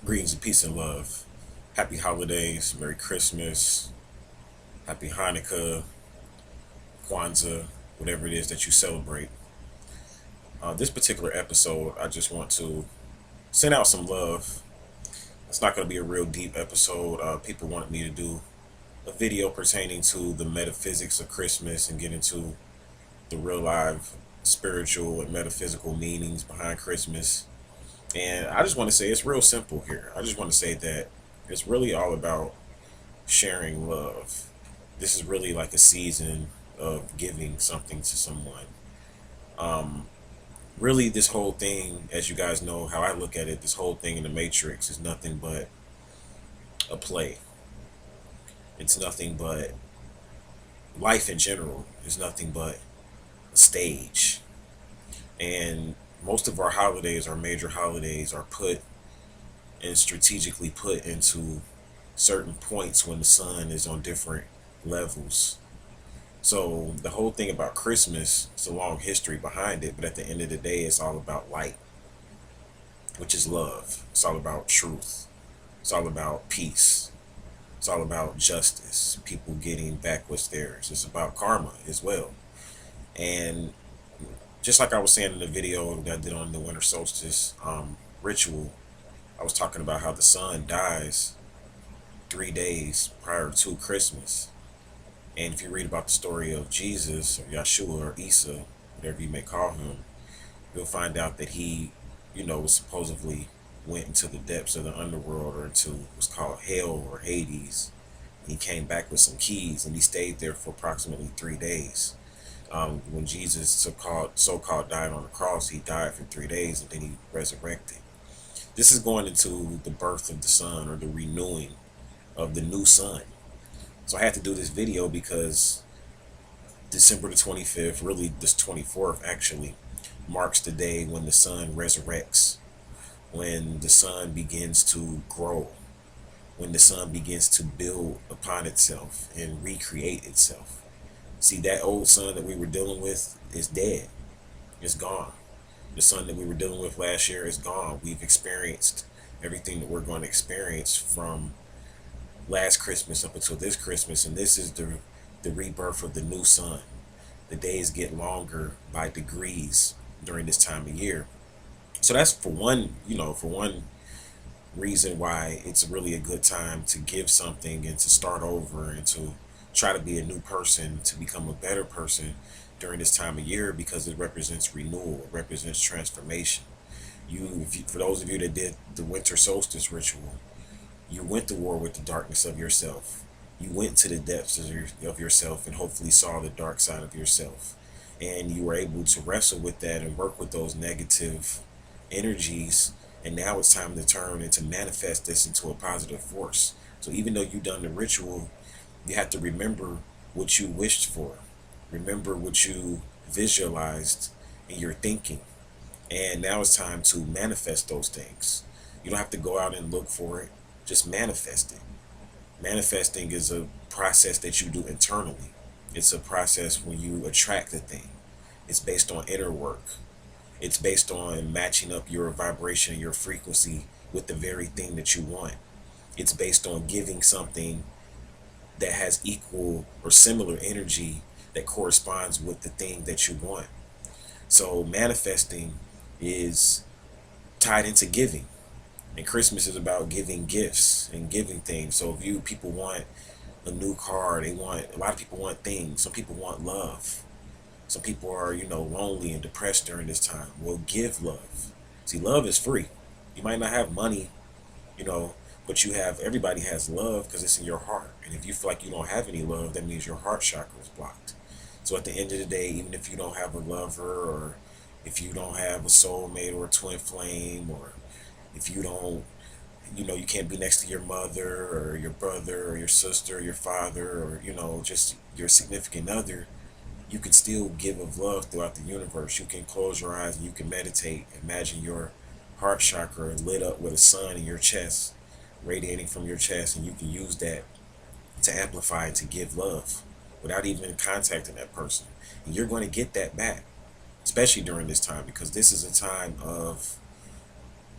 Greetings and peace and love. Happy holidays, Merry Christmas, Happy Hanukkah, Kwanzaa, whatever it is that you celebrate. This particular episode, I just want to send out some love. It's not going to be a real deep episode. People wanted me to do a video pertaining to the metaphysics of Christmas and get into the real live spiritual and metaphysical meanings behind Christmas. And I just want to say it's real simple here. I just want to say that it's really all about sharing love. This is really like a season of giving something to someone. Um, Really, this whole thing, as you guys know how I look at it, this whole thing in the Matrix is nothing but a play. It's nothing but life in general is nothing but a stage. And most of our holidays, our major holidays, are put and strategically put into certain points when the sun is on different levels. So the whole thing about Christmas, it's a long history behind it, but at the end of the day, it's all about light, which is love. It's all about truth. It's all about peace. It's all about justice. People getting back what's theirs. It's about karma as well. And just like I was saying in the video that I did on the winter solstice ritual, I was talking about how the sun dies 3 days prior to Christmas. And if you read about the story of Jesus or Yeshua or Isa, whatever you may call him, you'll find out that he, supposedly went into the depths of the underworld or into what's called hell or Hades. He came back with some keys and he stayed there for approximately 3 days. When Jesus so-called died on the cross, he died for 3 days and then he resurrected. This is going into the birth of the sun or the renewing of the new sun. So I had to do this video because December the 25th, really this 24th actually, marks the day when the sun resurrects, when the sun begins to grow, when the sun begins to build upon itself and recreate itself. See, that old sun that we were dealing with is dead. It's gone. The sun that we were dealing with last year is gone. We've experienced everything that we're going to experience from last Christmas up until this Christmas, and this is the rebirth of the new sun. The days get longer by degrees during this time of year. So that's for one reason why it's really a good time to give something and to start over and to try to be a new person, to become a better person during this time of year, because it represents renewal, it represents transformation. For those of you that did the winter solstice ritual, you went to war with the darkness of yourself. You went to the depths of yourself and hopefully saw the dark side of yourself. And you were able to wrestle with that and work with those negative energies. And now it's time to turn and to manifest this into a positive force. So even though you've done the ritual, you have to remember what you wished for. Remember what you visualized in your thinking. And now it's time to manifest those things. You don't have to go out and look for it. Just manifest it. Manifesting is a process that you do internally. It's a process when you attract the thing. It's based on inner work. It's based on matching up your vibration, your frequency with the very thing that you want. It's based on giving something that has equal or similar energy that corresponds with the thing that you want. So manifesting is tied into giving. And Christmas is about giving gifts and giving things. So if people want a new car, a lot of people want things. Some people want love. Some people are, lonely and depressed during this time. Well, give love. See, love is free. You might not have money, you know, but everybody has love because it's in your heart. And if you feel like you don't have any love, that means your heart chakra is blocked. So at the end of the day, even if you don't have a lover, or if you don't have a soulmate or a twin flame, or if you don't, you can't be next to your mother or your brother or your sister or your father, or, just your significant other, you can still give of love throughout the universe. You can close your eyes and you can meditate. Imagine your heart chakra lit up with a sun in your chest, radiating from your chest, and you can use that to amplify and to give love without even contacting that person. And you're going to get that back, especially during this time, because this is a time of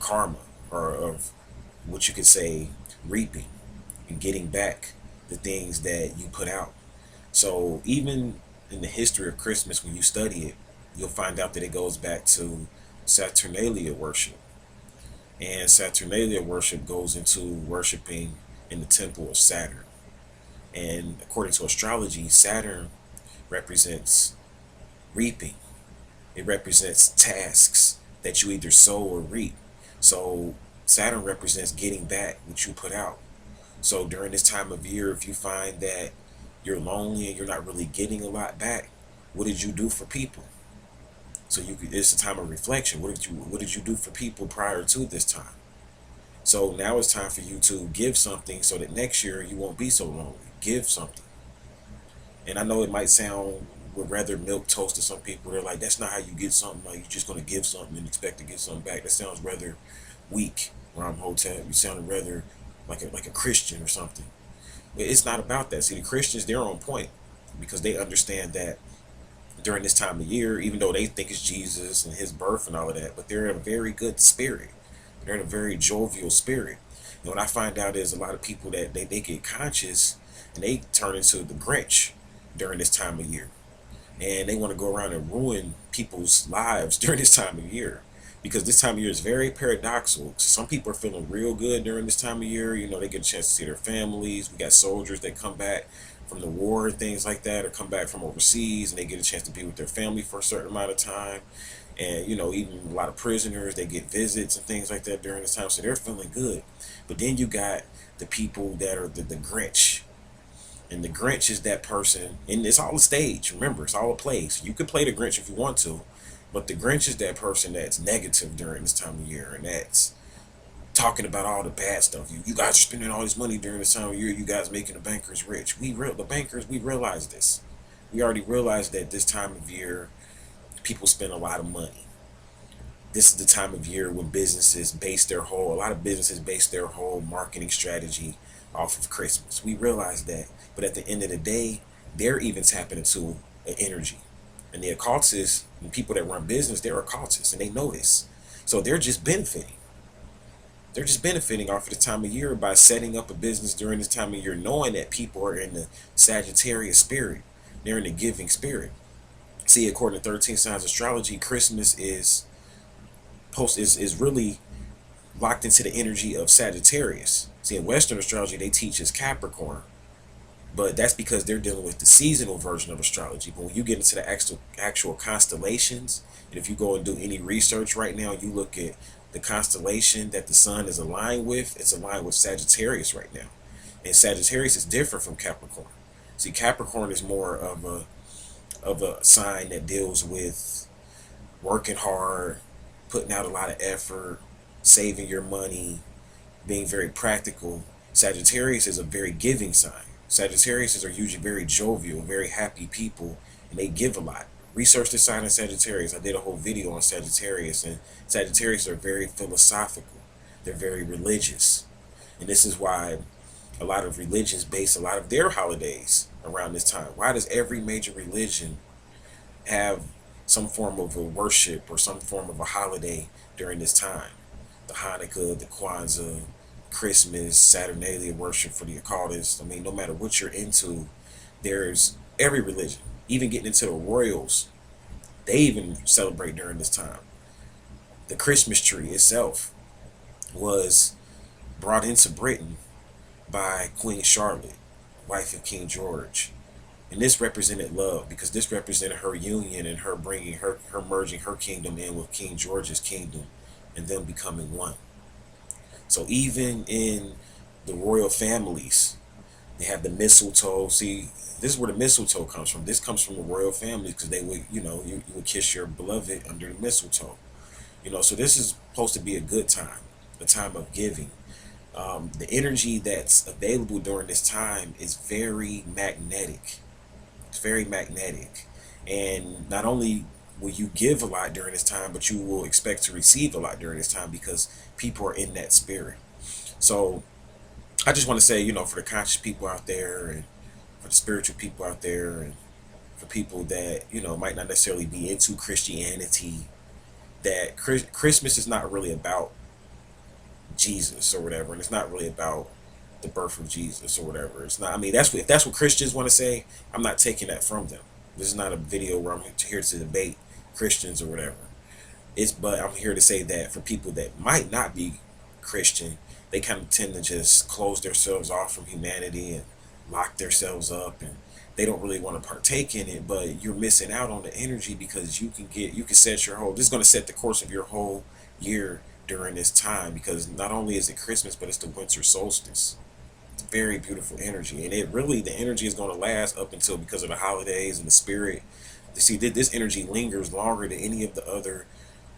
karma, or of what you could say, reaping and getting back the things that you put out. So even in the history of Christmas, when you study it, you'll find out that it goes back to Saturnalia worship. And Saturnalia worship goes into worshiping in the temple of Saturn. And according to astrology, Saturn represents reaping. It represents tasks that you either sow or reap. So Saturn represents getting back what you put out. So during this time of year, if you find that you're lonely and you're not really getting a lot back, what did you do for people? So it's a time of reflection. What did you do for people prior to this time? So now it's time for you to give something so that next year you won't be so lonely. Give something. And I know it might sound would rather milk toast to some people. They're like, that's not how you get something. Like you're just gonna give something and expect to get something back. That sounds rather weak. Ram Hotep, you sounded rather like a Christian or something. It's not about that. See, the Christians, they're on point because they understand that during this time of year, even though they think it's Jesus and his birth and all of that, but they're in a very good spirit. They're in a very jovial spirit. And what I find out is a lot of people that they get conscious and they turn into the Grinch during this time of year. And they want to go around and ruin people's lives during this time of year. Because this time of year is very paradoxical. Some people are feeling real good during this time of year. You know, they get a chance to see their families. We got soldiers that come back from the war and things like that, or come back from overseas and they get a chance to be with their family for a certain amount of time. And, you know, even a lot of prisoners, they get visits and things like that during this time. So they're feeling good. But then you got the people that are the Grinch. And the Grinch is that person, and it's all a stage. Remember, it's all a play. So you could play the Grinch if you want to, but the Grinch is that person that's negative during this time of year, and that's talking about all the bad stuff. You guys are spending all this money during this time of year. You guys making the bankers rich. The bankers, we realize this. We already realized that this time of year, people spend a lot of money. This is the time of year when a lot of businesses base their whole marketing strategy off of Christmas. We realize that. But at the end of the day, they're even tapping into an energy. And the occultists and people that run business, they're occultists and they know this. So they're just benefiting. They're just benefiting off of the time of year by setting up a business during this time of year, knowing that people are in the Sagittarius spirit. They're in the giving spirit. See, according to 13 signs astrology, Christmas is really locked into the energy of Sagittarius. See, in Western astrology, they teach us Capricorn, but that's because they're dealing with the seasonal version of astrology. But when you get into the actual constellations, and if you go and do any research right now, you look at the constellation that the sun is aligned with, it's aligned with Sagittarius right now. And Sagittarius is different from Capricorn. See, Capricorn is more of a sign that deals with working hard, putting out a lot of effort, saving your money, being very practical. Sagittarius is a very giving sign. Sagittarius are usually very jovial, very happy people, and they give a lot. Research the sign of Sagittarius. I did a whole video on Sagittarius, and Sagittarius are very philosophical. They're very religious. And this is why a lot of religions base a lot of their holidays around this time. Why does every major religion have some form of a worship or some form of a holiday during this time? The Hanukkah, the Kwanzaa, Christmas, Saturnalia worship for the occultists. I mean, no matter what you're into, there's every religion, even getting into the royals, they even celebrate during this time. The Christmas tree itself was brought into Britain by Queen Charlotte, wife of King George. And this represented love because this represented her union and her bringing her merging her kingdom in with King George's kingdom and them becoming one. So even in the royal families, they have the mistletoe. See, this is where the mistletoe comes from. This comes from the royal families because they would, you would kiss your beloved under the mistletoe. So this is supposed to be a good time, a time of giving. The energy that's available during this time is very magnetic. It's very magnetic. And not only will you give a lot during this time, but you will expect to receive a lot during this time because people are in that spirit. So I just want to say, for the conscious people out there and for the spiritual people out there and for people that, might not necessarily be into Christianity, that Christmas is not really about Jesus or whatever, and it's not really about the birth of Jesus or whatever. It's not. I mean, that's what, if that's what Christians want to say, I'm not taking that from them. This is not a video where I'm here to debate Christians or whatever. But I'm here to say that for people that might not be Christian, they kind of tend to just close themselves off from humanity and lock themselves up, and they don't really want to partake in it. But you're missing out on the energy, because you can set your whole. This is going to set the course of your whole year during this time, because not only is it Christmas, but it's the winter solstice. It's very beautiful energy, and it really, the energy is going to last up until, because of the holidays and the spirit. You see, this energy lingers longer than any of the other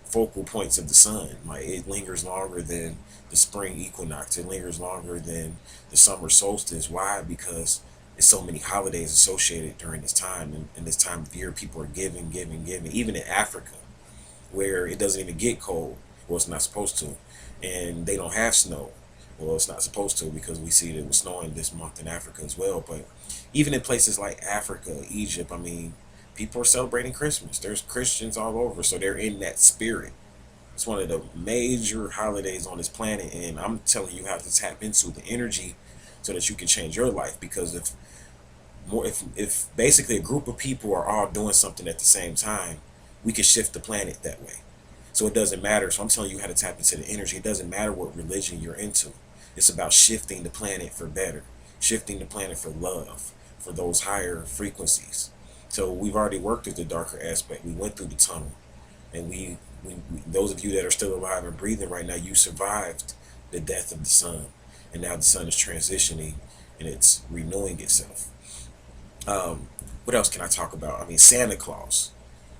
focal points of the sun. Like, it lingers longer than the spring equinox. It lingers longer than the summer solstice. Why? Because there's so many holidays associated during this time, and this time of year, people are giving. Even in Africa, where it doesn't even get cold, well, it's not supposed to, and they don't have snow. Well, it's not supposed to, because we see that it was snowing this month in Africa as well. But even in places like Africa, Egypt, I mean, people are celebrating Christmas. There's Christians all over, so they're in that spirit. It's one of the major holidays on this planet, and I'm telling you how to tap into the energy so that you can change your life. Because if basically a group of people are all doing something at the same time, we can shift the planet that way. So it doesn't matter. So I'm telling you how to tap into the energy. It doesn't matter what religion you're into. It's about shifting the planet for better, shifting the planet for love, for those higher frequencies. So we've already worked through the darker aspect. We went through the tunnel, and those of you that are still alive and breathing right now, you survived the death of the sun, and now the sun is transitioning and it's renewing itself. What else can I talk about? I mean, Santa Claus.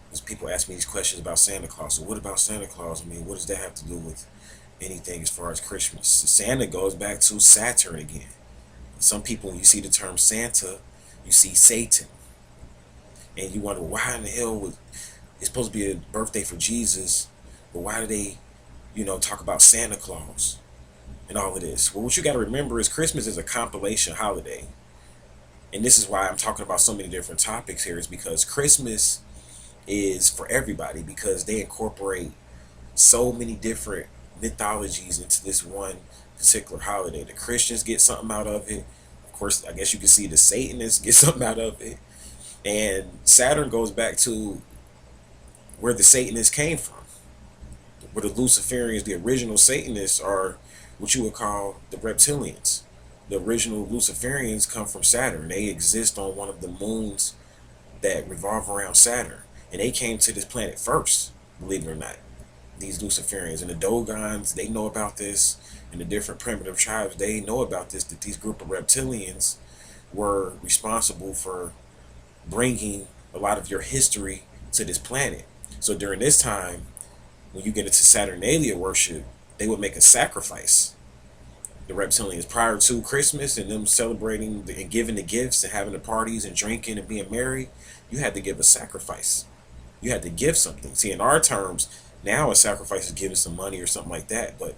Because people ask me these questions about Santa Claus. So what about Santa Claus? I mean, what does that have to do with anything as far as Christmas? Santa goes back to Saturn again. Some people, when you see the term Santa, you see Satan. And you wonder, why in the hell was it's supposed to be a birthday for Jesus, but why do they, talk about Santa Claus and all of this? Well, what you got to remember is Christmas is a compilation holiday. And this is why I'm talking about so many different topics here, is because Christmas is for everybody, because they incorporate so many different mythologies into this one particular holiday. The Christians get something out of it. Of course, I guess you can see the Satanists get something out of it. And Saturn goes back to where the Satanists came from, where the Luciferians, the original Satanists, are what you would call the reptilians. The original Luciferians come from Saturn. They exist on one of the moons that revolve around Saturn. And they came to this planet first, believe it or not. These Luciferians and the Dogons, they know about this, and the different primitive tribes, they know about this, that these group of reptilians were responsible for bringing a lot of your history to this planet. So during this time, when you get into Saturnalia worship, they would make a sacrifice. The reptilians, prior to Christmas and them celebrating and giving the gifts and having the parties and drinking and being merry, you had to give a sacrifice. You had to give something. See, in our terms, now a sacrifice is giving some money or something like that. But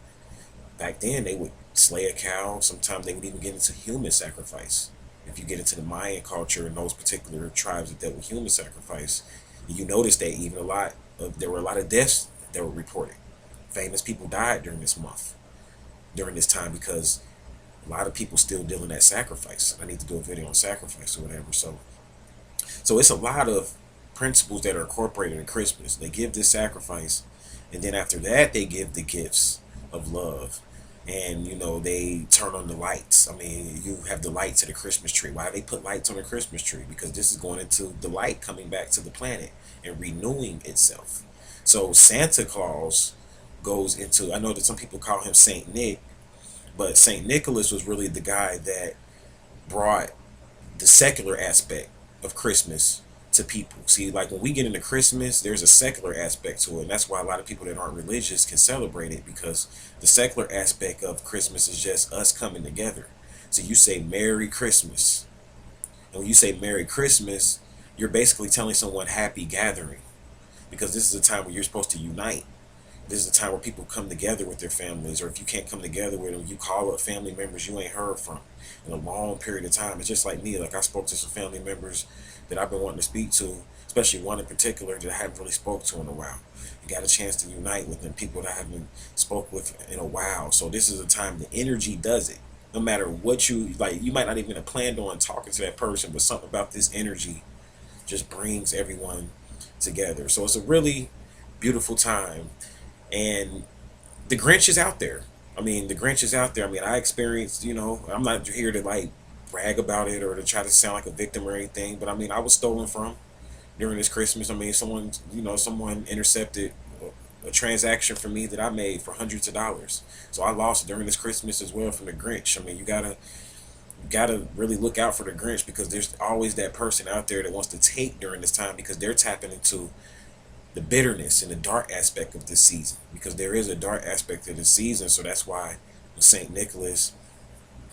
back then, they would slay a cow. Sometimes they would even get into human sacrifice. If you get into the Mayan culture and those particular tribes that dealt with human sacrifice, you notice that there were a lot of deaths that were reported. Famous people died during this month, during this time, because a lot of people still dealing that sacrifice. I need to do a video on sacrifice or whatever. So it's a lot of principles that are incorporated in Christmas. They give this sacrifice, and then after that, they give the gifts of love. And they turn on the lights. I mean, you have the lights at the Christmas tree. Why do they put lights on the Christmas tree? Because this is going into the light coming back to the planet and renewing itself. So Santa Claus goes into, I know that some people call him Saint Nick, but Saint Nicholas was really the guy that brought the secular aspect of Christmas to people. See, like when we get into Christmas, there's a secular aspect to it, and that's why a lot of people that aren't religious can celebrate it, because the secular aspect of Christmas is just us coming together. So you say Merry Christmas, and when you say Merry Christmas, you're basically telling someone happy gathering, because this is a time where you're supposed to unite. This is a time where people come together with their families, or if you can't come together with them, you call up family members you ain't heard from in a long period of time. It's just like me. Like I spoke to some family members that I've been wanting to speak to, especially one in particular that I haven't really spoke to in a while. And got a chance to unite with them, people that I haven't spoke with in a while. So this is a time the energy does it. No matter what you like, you might not even have planned on talking to that person, but something about this energy just brings everyone together. So it's a really beautiful time. And the Grinch is out there. I mean, the Grinch is out there. I mean, I experienced, I'm not here to like brag about it or to try to sound like a victim or anything, but I mean, I was stolen from during this Christmas. I mean, someone intercepted a transaction for me that I made for hundreds of dollars. So I lost during this Christmas as well from the Grinch. I mean, you gotta really look out for the Grinch because there's always that person out there that wants to take during this time because they're tapping into the bitterness and the dark aspect of this season because there is a dark aspect of the season. So that's why when Saint Nicholas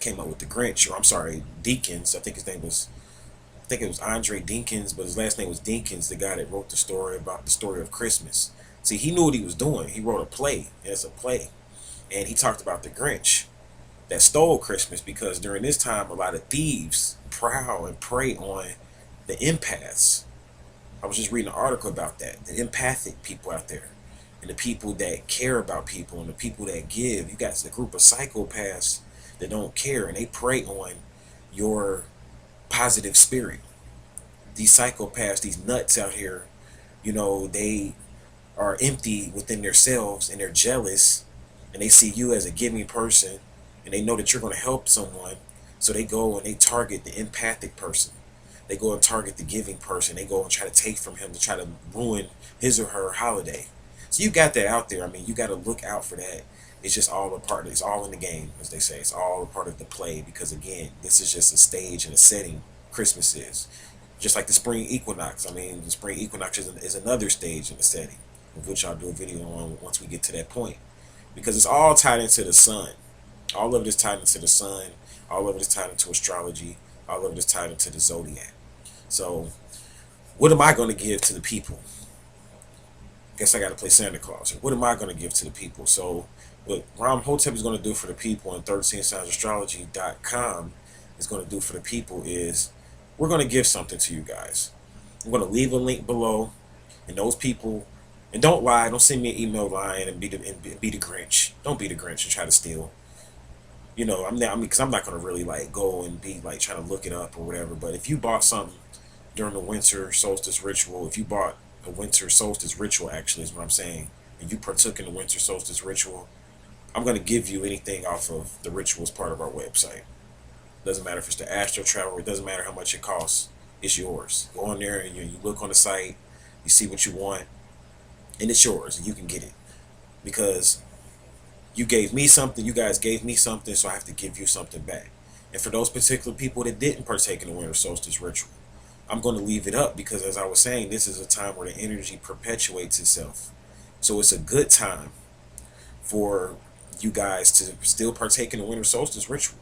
came up with the Grinch, or I'm sorry, Deakins, I think it was Andre Dinkins, but his last name was Dinkins, the guy that wrote the story about the story of Christmas. See, he knew what he was doing. He wrote a play. It's a play, and he talked about the Grinch that stole Christmas because during this time, a lot of thieves prowl and prey on the empaths. I was just reading an article about that. The empathic people out there, and the people that care about people, and the people that give. You got a group of psychopaths that don't care, and they prey on your positive spirit. These psychopaths, these nuts out here, they are empty within themselves and they're jealous, and they see you as a giving person, and they know that you're going to help someone, so they go and they target the empathic person. They go and target the giving person. They go and try to take from him to try to ruin his or her holiday. So you got that out there. I mean, you got to look out for that. It's just all a part. It's all in the game, as they say. It's all a part of the play because again, this is just a stage and a setting. Christmas is just like the spring equinox. I mean, the spring equinox is another stage in the setting, of which I'll do a video on once we get to that point, because it's all tied into the sun. All of it is tied into the sun. All of it is tied into astrology. All of it is tied into the zodiac. So, what am I going to give to the people? Guess I got to play Santa Claus. What am I going to give to the people? So, what Ram Hotep is going to do for the people and 13signsastrology.com is going to do for the people is we're going to give something to you guys. I'm going to leave a link below, and those people, and don't lie, don't send me an email lying and be the Grinch. Don't be the Grinch and try to steal. Because I'm not going to really like go and be like trying to look it up or whatever. But if you bought something during the winter solstice ritual, if you bought a winter solstice ritual, actually is what I'm saying, and you partook in the winter solstice ritual, I'm going to give you anything off of the rituals part of our website. Doesn't matter if it's the astro travel. It doesn't matter how much it costs. It's yours. Go on there and you look on the site. You see what you want, and it's yours, and you can get it because you gave me something. You guys gave me something, so I have to give you something back. And for those particular people that didn't partake in the winter solstice ritual, I'm going to leave it up because, as I was saying, this is a time where the energy perpetuates itself. So it's a good time for you guys to still partake in the winter solstice ritual.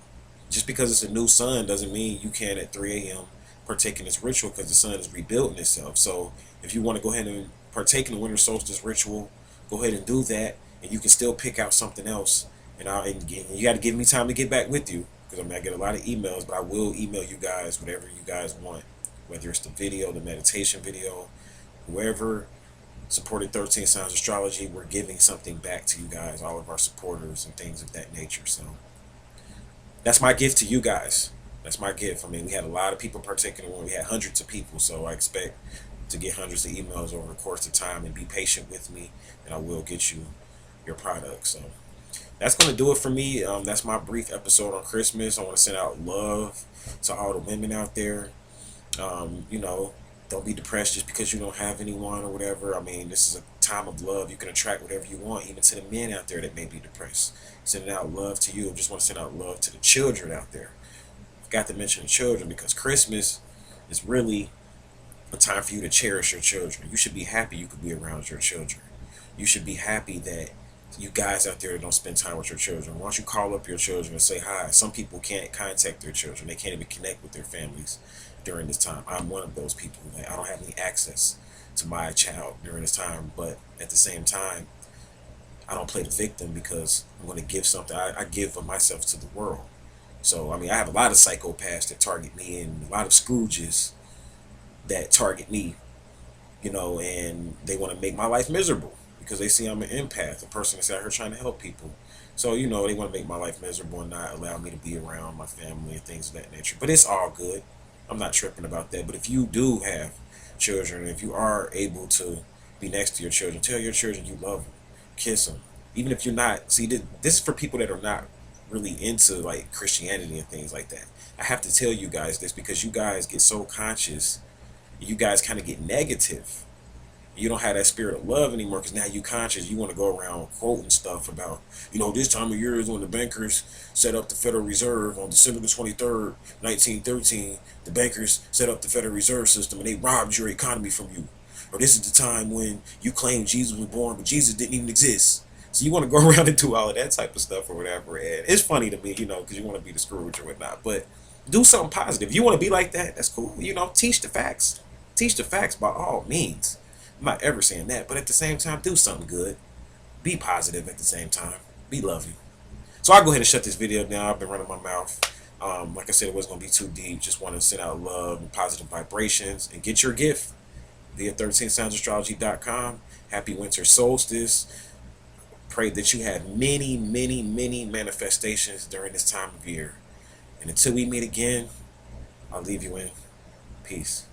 Just because it's a new sun doesn't mean you can't at 3 a.m. partake in this ritual because the sun is rebuilding itself. So if you want to go ahead and partake in the winter solstice ritual, go ahead and do that, and you can still pick out something else. And you got to give me time to get back with you because I get a lot of emails, but I will email you guys whatever you guys want, whether it's the video, the meditation video, whoever supported 13 Signs Astrology, we're giving something back to you guys, all of our supporters and things of that nature. So that's my gift to you guys. That's my gift. I mean, we had a lot of people partaking in one. We had hundreds of people, so I expect to get hundreds of emails over the course of time, and be patient with me, and I will get you your product. So that's going to do it for me. That's my brief episode on Christmas. I want to send out love to all the women out there. Don't be depressed just because you don't have anyone or whatever. I mean, this is a time of love. You can attract whatever you want, even to the men out there that may be depressed. Sending out love to you. I just want to send out love to the children out there. Forgot to mention the children because Christmas is really a time for you to cherish your children. You should be happy you could be around your children. You should be happy that you guys out there don't spend time with your children. Why don't you call up your children and say hi? Some people can't contact their children. They can't even connect with their families during this time. I'm one of those people. Like, I don't have any access to my child during this time, but at the same time, I don't play the victim because I'm going to give something. I give of myself to the world. So, I mean, I have a lot of psychopaths that target me and a lot of Scrooges that target me, and they want to make my life miserable because they see I'm an empath, a person that's out here trying to help people. So, they want to make my life miserable and not allow me to be around my family and things of that nature. But it's all good. I'm not tripping about that. But if you do have children, if you are able to be next to your children, tell your children you love them, kiss them. Even if you're not, see, this is for people that are not really into like Christianity and things like that. I have to tell you guys this because you guys get so conscious, you guys kind of get negative. You don't have that spirit of love anymore because now you conscious. You want to go around quoting stuff about, this time of year is when the bankers set up the Federal Reserve on December the 23rd, 1913. The bankers set up the Federal Reserve System and they robbed your economy from you. Or this is the time when you claim Jesus was born, but Jesus didn't even exist. So you want to go around and do all of that type of stuff or whatever. And it's funny to me, because you want to be the Scrooge or whatnot. But do something positive. If you want to be like that, that's cool. Teach the facts. Teach the facts by all means. I'm not ever saying that, but at the same time, do something good. Be positive at the same time. Be loving. So I'll go ahead and shut this video down. I've been running my mouth. Like I said, it wasn't going to be too deep. Just want to send out love and positive vibrations and get your gift via 13soundsastrology.com. Happy winter solstice. Pray that you have many, many, many manifestations during this time of year. And until we meet again, I'll leave you in peace.